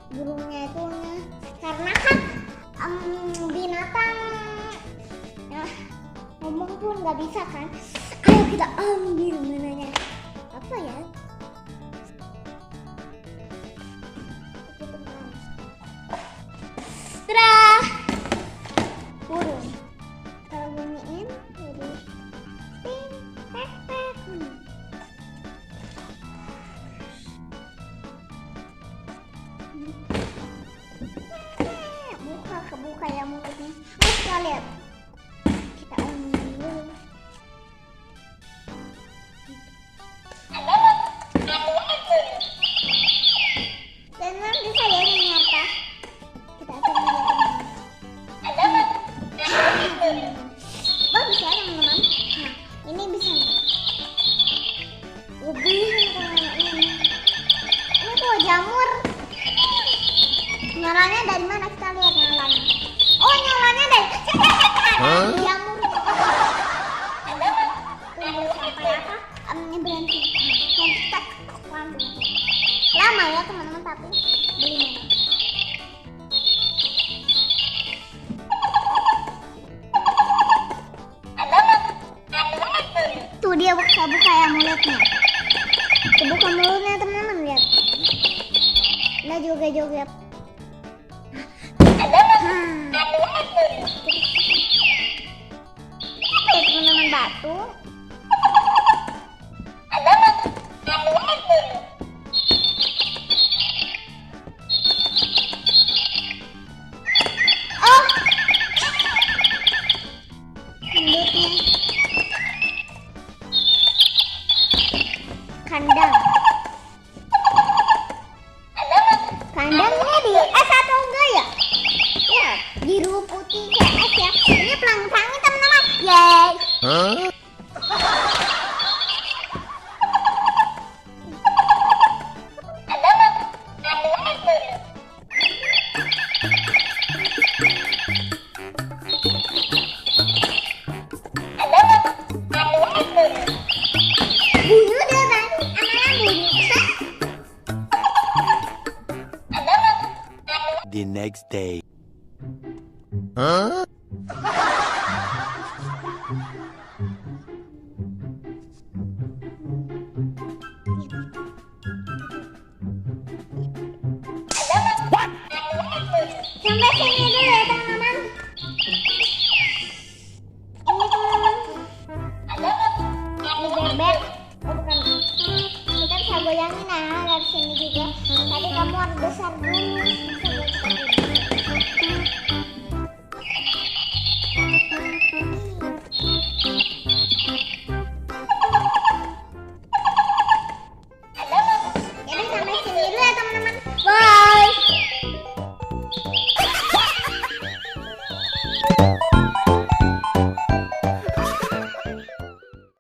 burungnya itu karena kan binatang ngomong pun nggak bisa kan. Ayo kita ambil mainannya. Apa ya? Tada! Burung. Kalau bunyiin jadi ting tek tek. Buka kebuka ya mulutnya. Oh, kita lihat. Kita ambil. Dan nanti saya menyapa. Kita akan melihat. Bagus ya teman-teman. Nah, ini bisa nih. Lebih ini tuh jamur. Nyalanya dari mana, kita lihat nyalanya. Oh, nyalanya dari jamur. Tunggu sampai apa? Berhenti. Cek lama ya teman-teman, tapi beli tuh dia buka ya mulutnya. Kebuka mulutnya teman-teman, lihat. Nah, joget-joget. Teman-teman batu. Oh, hendutnya. Kandang. Kandangnya di es atau enggak ya? Ya, biru putih kayak es ya. Ini pelangi-pelangi teman-teman. Yeay. Bunyi dia kan? Amalnya bunyi. The next day. Huh? Sampai sini dulu ya teman-teman. Ini teman-teman. Ini bebek. Oh, bukan. Kita bisa goyangin ya dari sini juga. Tadi kamu harus besar dulu.